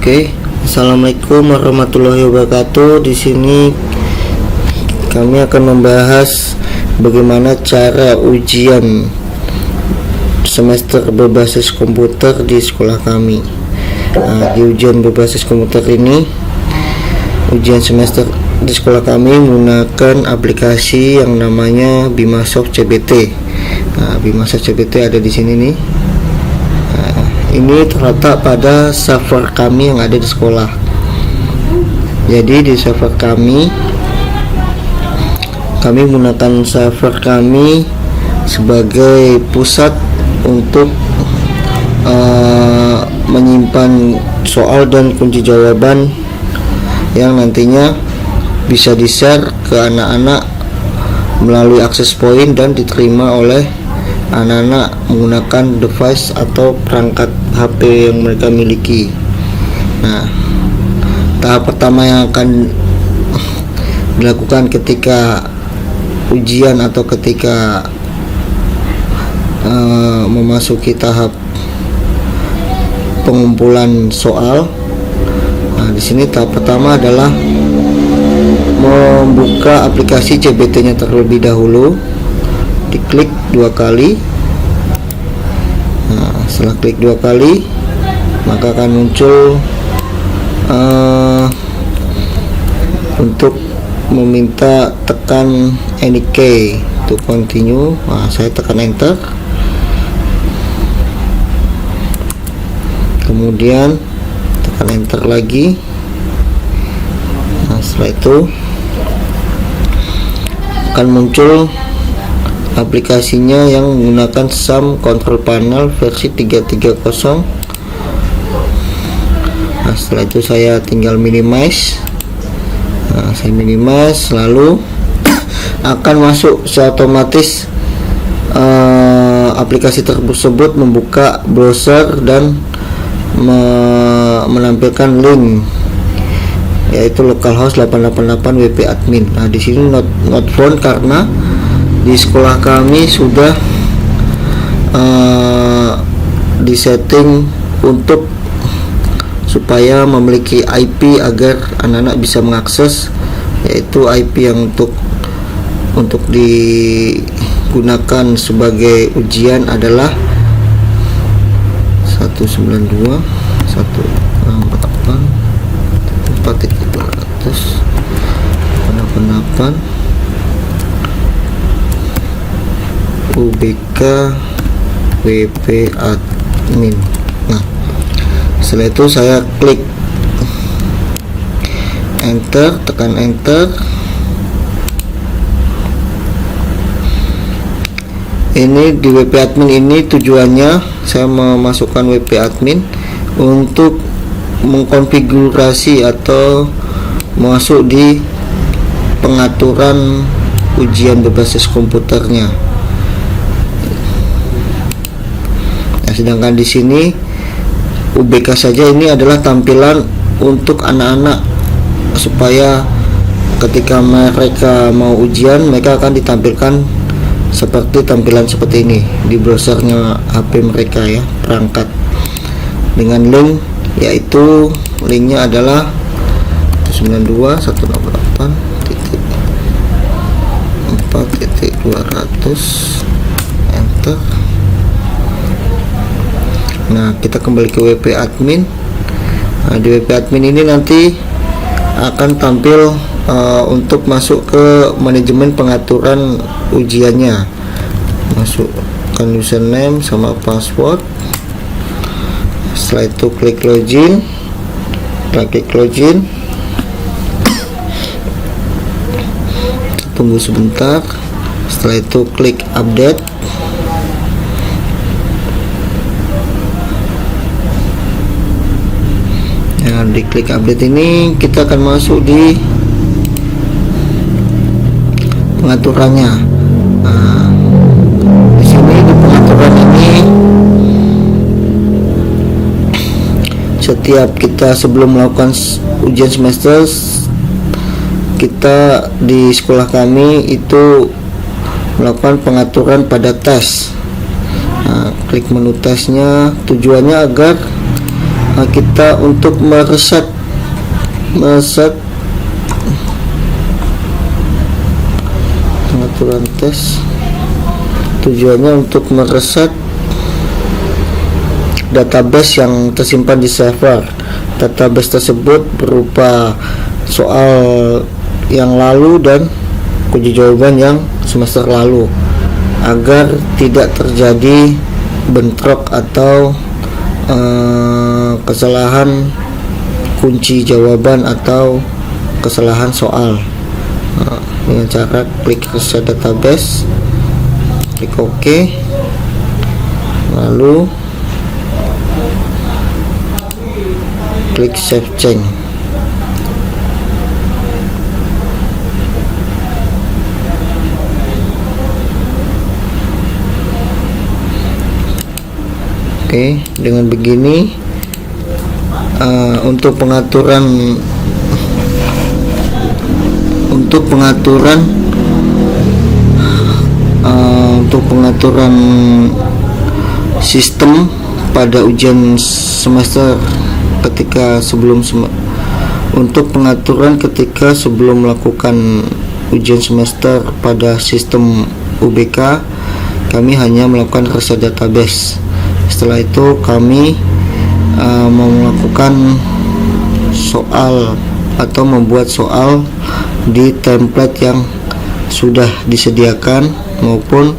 Oke, assalamualaikum warahmatullahi wabarakatuh. Di sini kami akan membahas bagaimana cara ujian semester berbasis komputer di sekolah kami. Di ujian berbasis komputer ini, ujian semester di sekolah kami menggunakan aplikasi yang namanya Bimasoft CBT. Bimasoft CBT ada di sini nih. Ini terletak pada server kami yang ada di sekolah. Jadi di server kami menggunakan server kami sebagai pusat untuk menyimpan soal dan kunci jawaban yang nantinya bisa di-share ke anak-anak melalui akses point dan diterima oleh anak-anak menggunakan device atau perangkat HP yang mereka miliki. Nah, tahap pertama yang akan dilakukan ketika ujian atau ketika memasuki tahap pengumpulan soal. Nah, di sini tahap pertama adalah membuka aplikasi CBT-nya terlebih dahulu. Diklik 2 kali. Nah, setelah klik 2 kali, maka akan muncul untuk meminta tekan any key to continue. Nah, saya tekan enter. Kemudian tekan enter lagi. Nah, setelah itu akan muncul aplikasinya yang menggunakan SAM Control Panel versi 330. Nah, setelah itu saya tinggal minimize. Nah, saya minimize, lalu akan masuk secara otomatis aplikasi tersebut membuka browser dan menampilkan link, yaitu localhost 888 WP admin. Nah, di sini not found karena di sekolah kami sudah disetting untuk supaya memiliki IP agar anak-anak bisa mengakses, yaitu IP yang untuk digunakan sebagai ujian adalah 192.168.4.288 UBK WP admin. Nah, setelah itu saya klik enter, tekan enter. Ini di WP admin ini tujuannya saya memasukkan WP admin untuk mengkonfigurasi atau masuk di pengaturan ujian berbasis komputernya. Nah, sedangkan di sini UBK saja ini adalah tampilan untuk anak-anak supaya ketika mereka mau ujian mereka akan ditampilkan seperti tampilan seperti ini di browsernya HP mereka ya, perangkat dengan link, yaitu linknya adalah 192.168.4.200 enter. Nah, kita kembali ke WP admin. Nah, di WP admin ini nanti akan tampil untuk masuk ke manajemen pengaturan ujiannya. Masukkan username sama password. Setelah itu klik login. Tunggu sebentar. Setelah itu klik update. Nah, di klik update ini kita akan masuk di pengaturannya. Nah, di sini di pengaturan ini setiap kita sebelum melakukan ujian semester, kita di sekolah kami itu melakukan pengaturan pada tes. Nah, klik menu tesnya, tujuannya agar kita untuk mereset pengaturan tes. Tujuannya untuk mereset database yang tersimpan di server. Database tersebut berupa soal yang lalu dan kunci jawaban yang semester lalu, agar tidak terjadi bentrok atau kesalahan kunci jawaban atau kesalahan soal. Dengan cara klik reset database, klik OK, lalu klik save change. Oke, dengan begini untuk pengaturan sistem pada ujian semester untuk pengaturan ketika sebelum melakukan ujian semester pada sistem UBK, kami hanya melakukan reset database. Setelah itu kami mau melakukan soal atau membuat soal di template yang sudah disediakan, maupun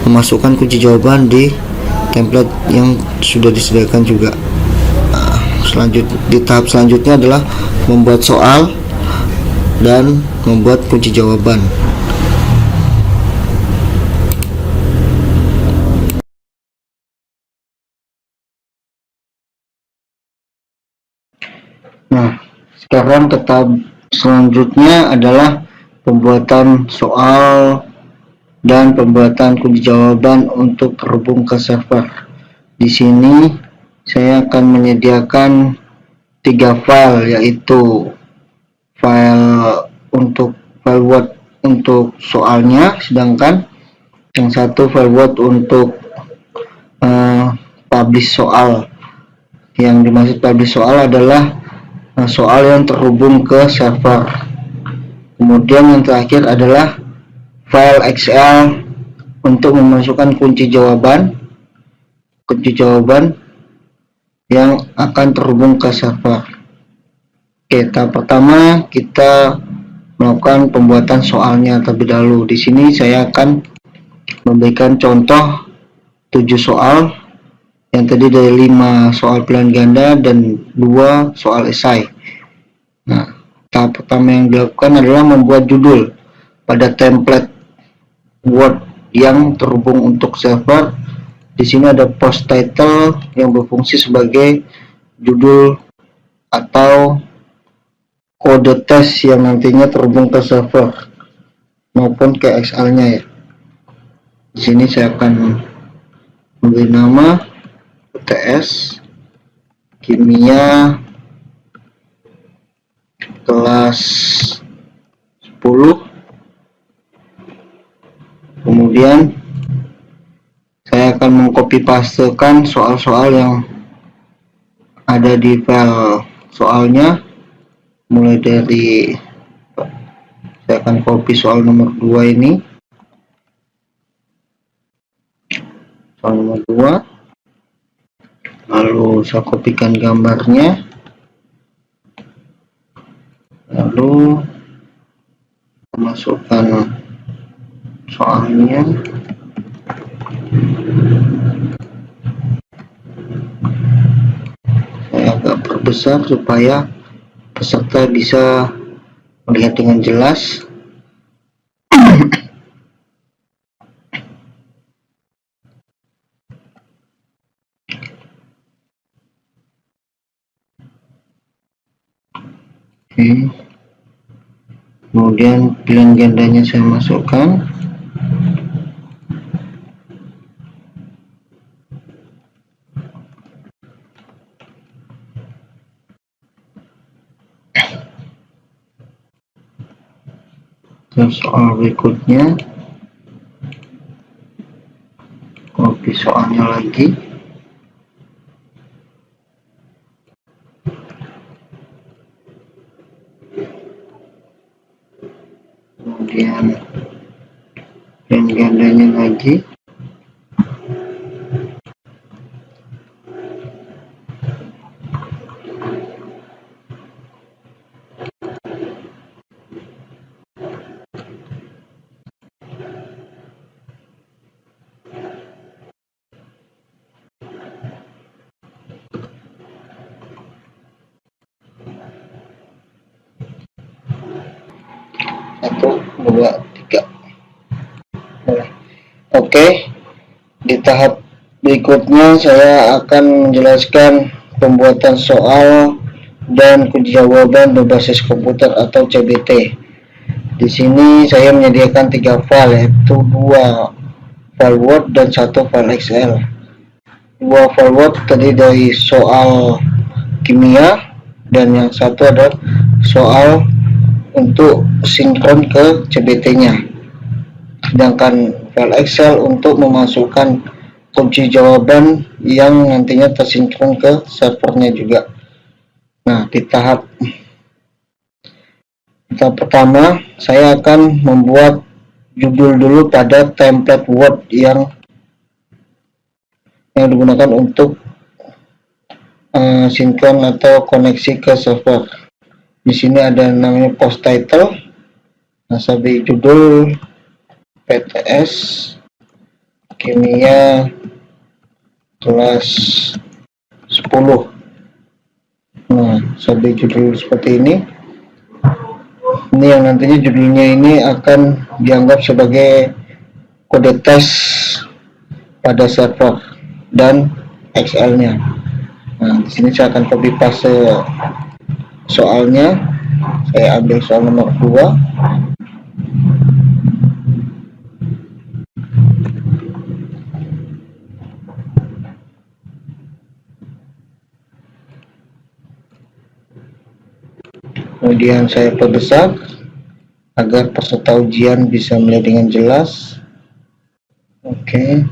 memasukkan kunci jawaban di template yang sudah disediakan juga. Di tahap selanjutnya adalah membuat soal dan membuat kunci jawaban. Nah, sekarang tahap selanjutnya adalah pembuatan soal dan pembuatan kunci jawaban untuk terhubung ke server. Di sini saya akan menyediakan 3 file, yaitu file Word untuk soalnya, sedangkan yang satu file Word untuk publish soal. Yang dimaksud publish soal adalah soal yang terhubung ke server. Kemudian yang terakhir adalah file Excel untuk memasukkan kunci jawaban yang akan terhubung ke server. Oke, tahap pertama kita melakukan pembuatan soalnya terlebih dahulu. Di sini saya akan memberikan contoh 7 soal yang tadi dari 5 soal pilihan ganda dan 2 soal esai. Nah, tahap pertama yang dilakukan adalah membuat judul pada template Word yang terhubung untuk server. Di sini ada post title yang berfungsi sebagai judul atau kode tes yang nantinya terhubung ke server maupun ke XL-nya ya. Di sini saya akan memberi nama UTS Kimia kelas 10. Kemudian saya akan mengcopy pastekan soal-soal yang ada di file soalnya, mulai dari saya akan copy soal nomor 2 ini, soal nomor 2, lalu saya kopikan gambarnya, lalu masukkan soalnya. Saya agak perbesar supaya peserta bisa melihat dengan jelas. Oke. Kemudian pilihan gandanya saya masukkan. Terus soal berikutnya, copy soalnya lagi. kemudian dan gandanya lagi. Satu, dua, tiga. Oke, di tahap berikutnya saya akan menjelaskan pembuatan soal dan jawaban berbasis komputer atau CBT. Di sini saya menyediakan 3 file, yaitu 2 file Word dan 1 file Excel. 2 file Word terdiri dari soal kimia dan yang satu adalah soal untuk sinkron ke CBT-nya. Sedangkan file Excel untuk memasukkan kunci jawaban yang nantinya tersinkron ke servernya juga. Nah, di tahap pertama saya akan membuat judul dulu pada template Word yang digunakan untuk sinkron atau koneksi ke server. Di sini ada namanya post title. Nah, saya beri judul PTS kimia kelas 10. Nah, saya beri judul seperti ini. Ini yang nantinya judulnya ini akan dianggap sebagai kode tes pada server dan Excel-nya. Nah, di sini saya akan copy paste soalnya. Saya ambil soal nomor 2. Kemudian saya perbesar agar peserta ujian bisa melihat dengan jelas. Oke.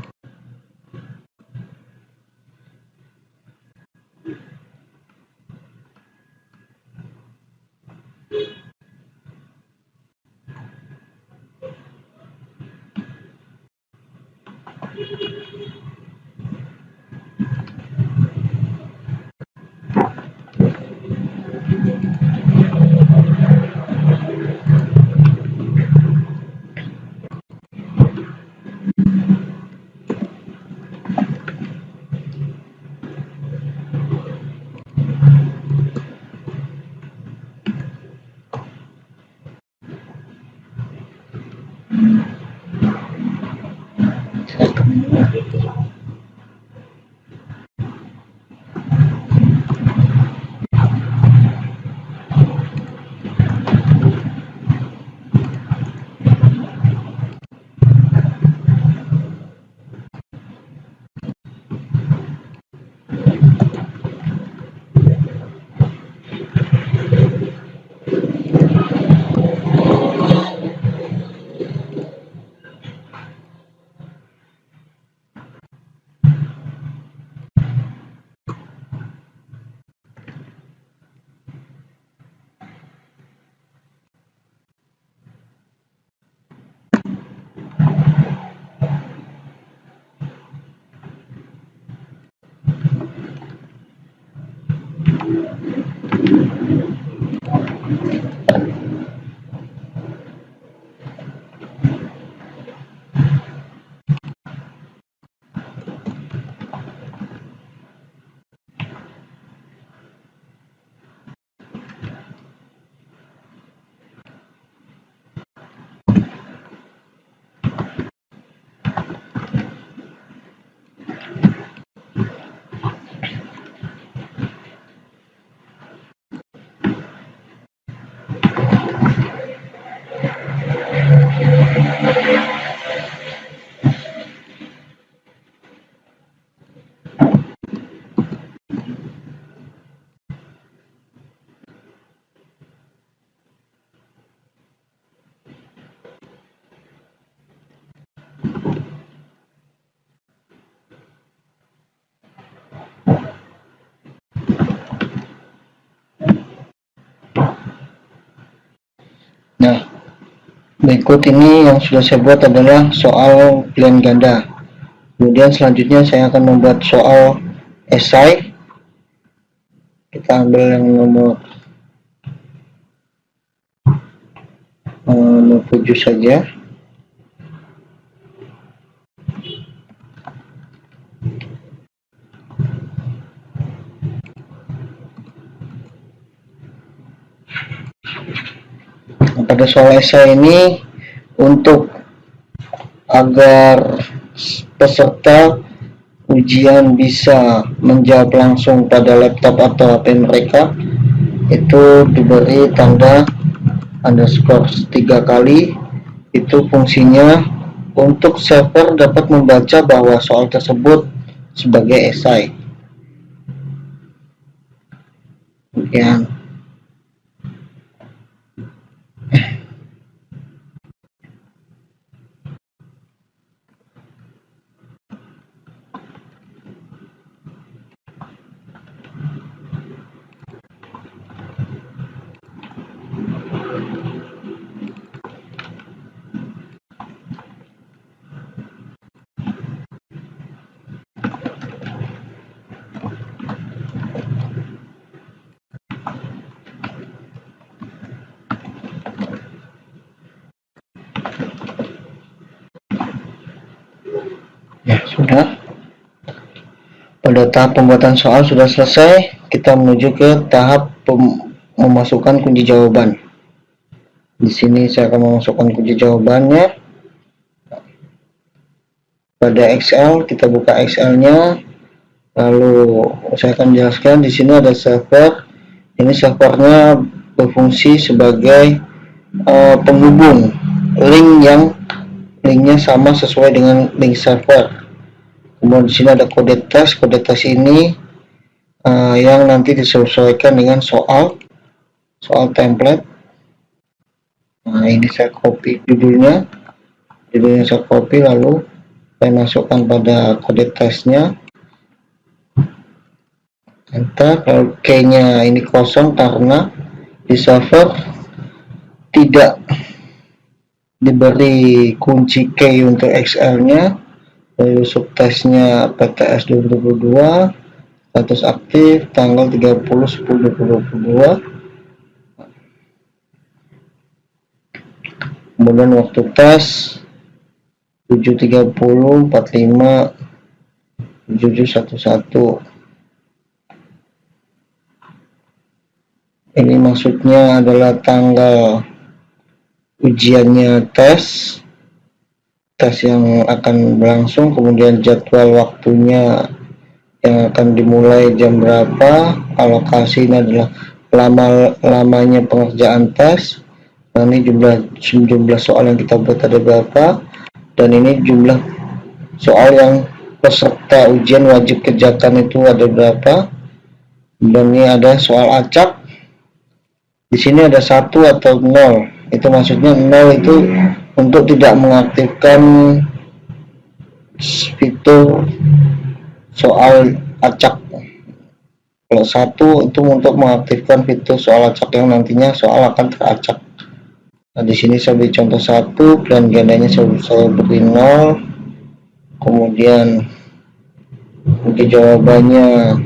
Berikut ini yang sudah saya buat adalah soal pilihan ganda. Kemudian selanjutnya saya akan membuat soal esai. Kita ambil yang nomor 7 saja. Pada soal esai ini, untuk agar peserta ujian bisa menjawab langsung pada laptop atau HP mereka, itu diberi tanda underscore 3 kali. Itu fungsinya untuk server dapat membaca bahwa soal tersebut sebagai esai. Kemudian ya sudah. Pada tahap pembuatan soal sudah selesai, kita menuju ke tahap memasukkan kunci jawaban. Di sini saya akan memasukkan kunci jawabannya. Pada Excel, kita buka Excel-nya. Lalu saya akan jelaskan di sini ada server. Ini servernya berfungsi sebagai penghubung linknya sama sesuai dengan link server. Kemudian di sini ada kode tes. Kode tes ini yang nanti disesuaikan dengan soal template. Nah, ini saya copy judulnya saya copy, lalu saya masukkan pada kode tesnya, enter. Lalu key-nya ini kosong karena di server tidak diberi kunci key untuk Excel-nya. Lalu subtesnya PTS 2022, status aktif tanggal 30/10/2022. Kemudian waktu tes 7.30, 45, 7711. Ini maksudnya adalah tanggal ujiannya tes yang akan berlangsung, kemudian jadwal waktunya yang akan dimulai jam berapa, alokasi ini adalah lamanya pengerjaan tes. Nah, ini jumlah soal yang kita buat ada berapa, dan ini jumlah soal yang peserta ujian wajib kerjakan itu ada berapa. Dan ini ada soal acak. Di sini ada 1 atau 0. Itu maksudnya 0 itu untuk tidak mengaktifkan fitur soal acak. Kalau 1 itu untuk mengaktifkan fitur soal acak yang nantinya soal akan teracak. Nah, di sini saya beri contoh 1, dan gandanya saya beri 0. Kemudian kunci jawabannya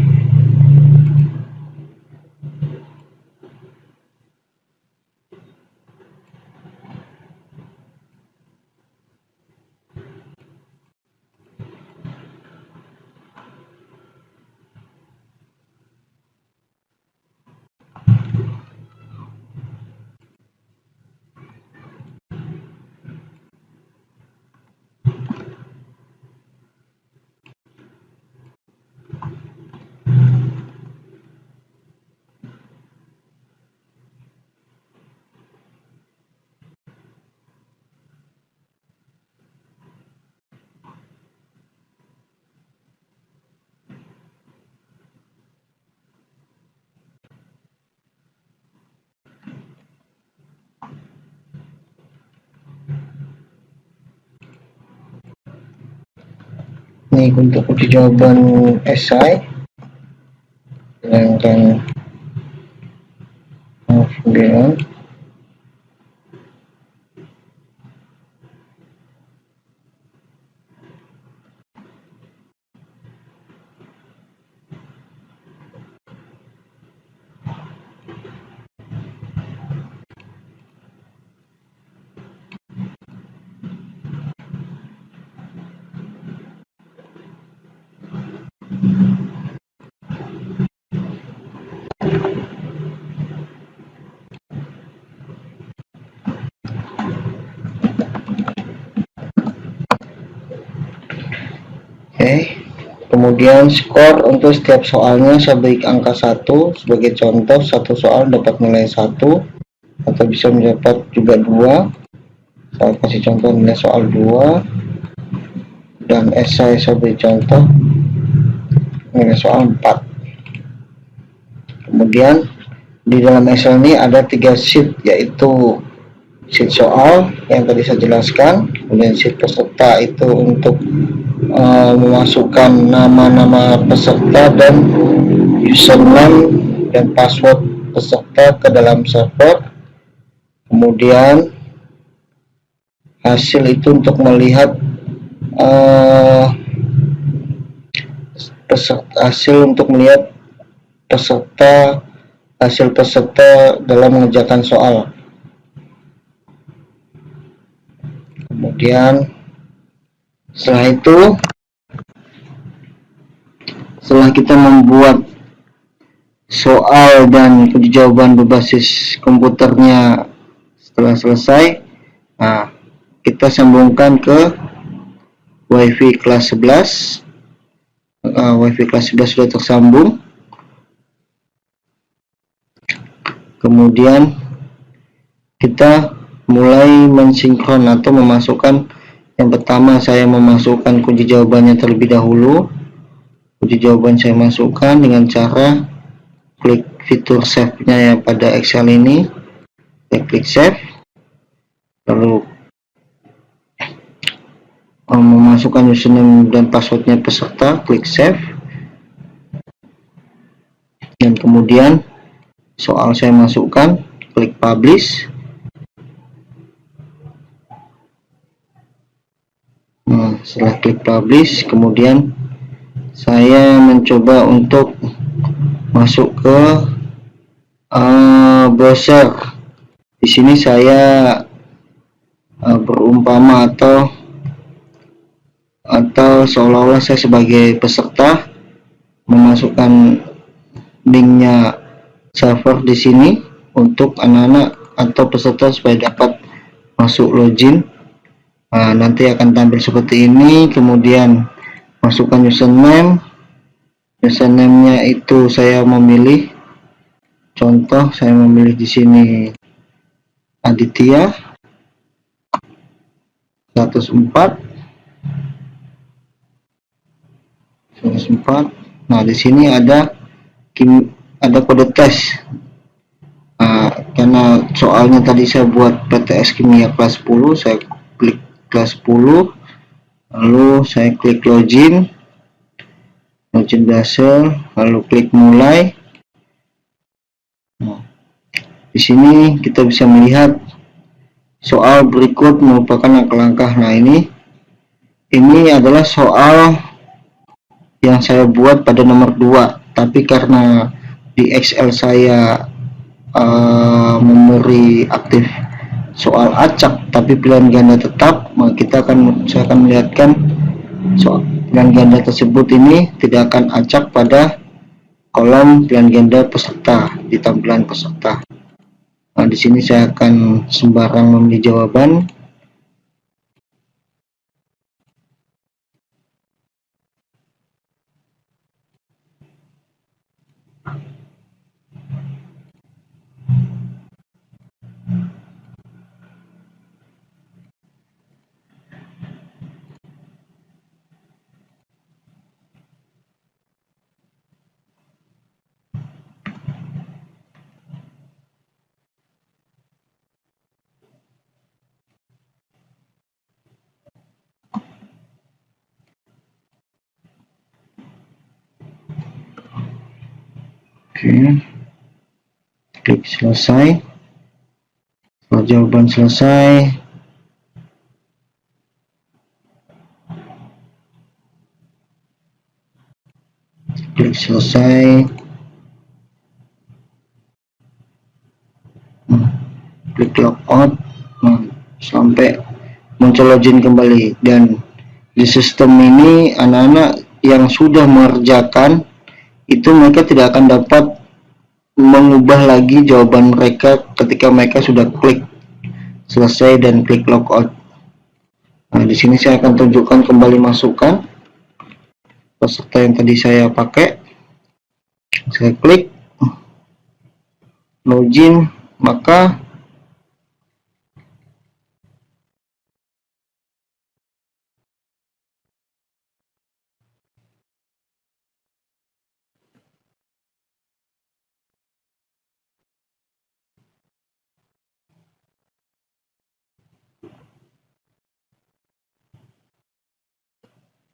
ini untuk kunci jawaban esai. Sedangkan kemudian Kemudian skor untuk setiap soalnya saya beri angka 1. Sebagai contoh, satu soal dapat nilai 1 atau bisa mendapat juga 2. Saya kasih contoh nilai soal 2, dan esai saya beri contoh nilai soal 4. Kemudian di dalam esai ini ada 3 sheet, yaitu sheet soal yang tadi saya jelaskan, kemudian sheet peserta itu untuk memasukkan nama-nama peserta dan username dan password peserta ke dalam server. Kemudian hasil itu untuk melihat hasil peserta dalam mengerjakan soal. Kemudian setelah kita membuat soal dan kunci jawaban berbasis komputernya setelah selesai, kita sambungkan ke WiFi kelas 11. WiFi kelas 11 sudah tersambung. Kemudian kita mulai mensinkron atau memasukkan. Yang pertama, saya memasukkan kunci jawabannya terlebih dahulu. Kunci jawaban saya masukkan dengan cara klik fitur save-nya ya pada Excel ini. Saya klik save, lalu memasukkan username dan passwordnya peserta, klik save, dan kemudian soal saya masukkan, klik publish. Setelah klik publish, kemudian saya mencoba untuk masuk ke browser. Di sini saya berumpama atau seolah-olah saya sebagai peserta memasukkan linknya server di sini untuk anak-anak atau peserta supaya dapat masuk login. Nanti akan tampil seperti ini. Kemudian masukkan username-nya itu saya memilih, contoh saya memilih di sini Aditya 104. Nah, di sini ada kode tes. Karena soalnya tadi saya buat PTS Kimia kelas 10, saya klik kelas 10, lalu saya klik login berhasil, lalu klik mulai. Di sini kita bisa melihat soal berikut merupakan langkah-langkah. Nah, ini adalah soal yang saya buat pada nomor 2, tapi karena di Excel saya memori aktif soal acak tapi pilihan ganda tetap, maka saya akan melihatkan soal pilihan ganda tersebut ini tidak akan acak pada kolom pilihan ganda peserta di tampilan peserta. Nah, di sini saya akan sembarang memilih jawaban. Oke, klik selesai. Setelah jawaban selesai, klik selesai, klik logout, sampai muncul login kembali. Dan di sistem ini anak-anak yang sudah mengerjakan itu mereka tidak akan dapat mengubah lagi jawaban mereka ketika mereka sudah klik selesai dan klik logout. Nah, di sini saya akan tunjukkan kembali masukan. peserta yang tadi saya pakai. Saya klik login, maka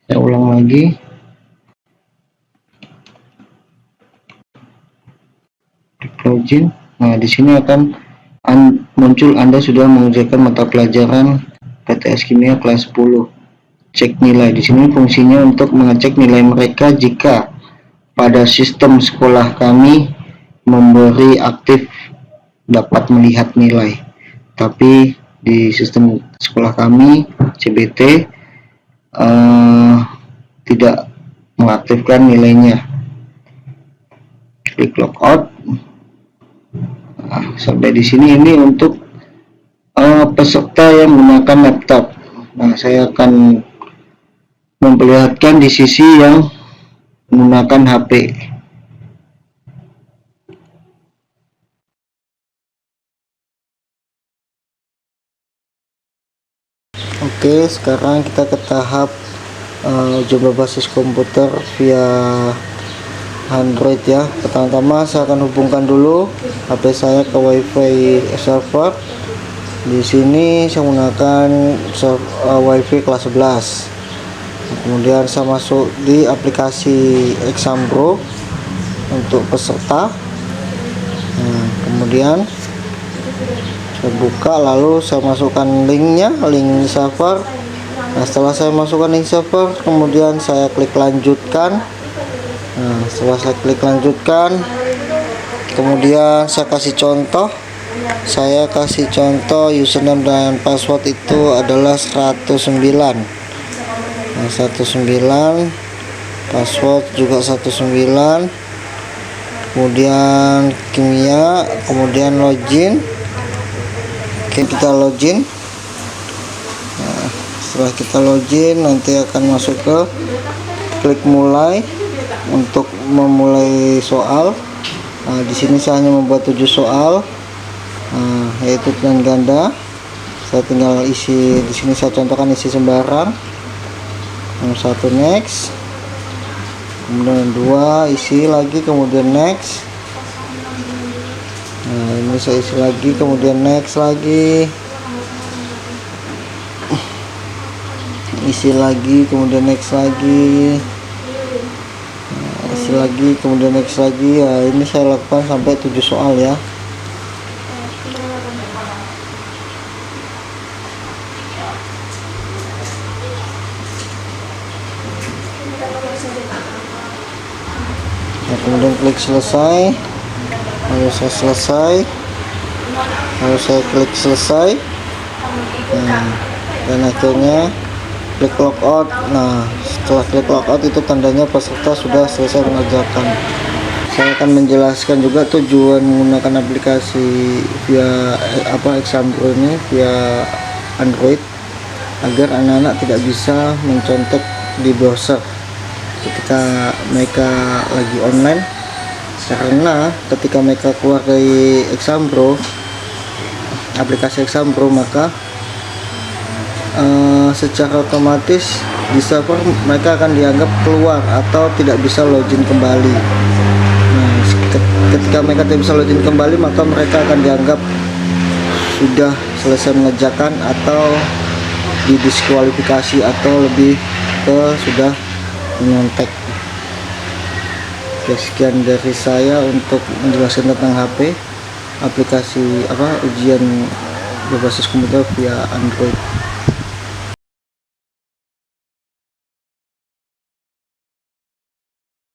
saya ulang lagi. Login. Nah, di sini akan muncul Anda sudah mengerjakan mata pelajaran PTS Kimia kelas 10. Cek nilai. Di sini fungsinya untuk mengecek nilai mereka jika pada sistem sekolah kami memberi aktif dapat melihat nilai. Tapi di sistem sekolah kami CBT tidak mengaktifkan nilainya. Klik logout. Nah, sampai di sini ini untuk peserta yang menggunakan laptop. Nah, saya akan memperlihatkan di sisi yang menggunakan HP. Oke, sekarang kita ke tahap uji berbasis komputer via Android ya. Pertama-tama saya akan hubungkan dulu HP saya ke WiFi server. Di sini saya menggunakan WiFi kelas 11. Kemudian saya masuk di aplikasi Exambro untuk peserta. Nah, kemudian saya buka, lalu saya masukkan linknya, link server. Nah, setelah saya masukkan link server, kemudian saya klik lanjutkan. Nah, setelah saya klik lanjutkan, kemudian saya kasih contoh. Saya kasih contoh username dan password itu adalah 109. Nah, 19, password juga 19. Kemudian kimia, kemudian login. Oke, kita login. Nah, setelah kita login, nanti akan masuk ke klik mulai untuk memulai soal. Nah, di sini saya hanya membuat 7 soal, yaitu pilihan ganda. Saya tinggal isi di sini, saya contohkan isi sembarang. Nomor 1 next, kemudian 2 isi lagi, kemudian next. Nah, ini saya isi lagi, kemudian next lagi, isi lagi, kemudian next lagi, isi lagi, kemudian next lagi. Ya, ini saya lakukan sampai 7 soal ya. Nah, kemudian klik selesai, lalu saya selesai, lalu saya klik selesai. Nah, dan akhirnya klik logout. Nah, setelah klik logout itu tandanya peserta sudah selesai mengerjakan. Saya akan menjelaskan juga tujuan menggunakan aplikasi via Exambro ini via Android, agar anak-anak tidak bisa mencontek di browser ketika mereka lagi online, karena ketika mereka keluar dari Exambro, aplikasi Exambro, maka secara otomatis di server mereka akan dianggap keluar atau tidak bisa login kembali. Nah, ketika mereka tidak bisa login kembali, maka mereka akan dianggap sudah selesai mengerjakan atau didiskualifikasi, atau lebih ke sudah menyontek. Oke, sekian dari saya untuk menjelaskan tentang HP aplikasi ujian berbasis komputer via Android.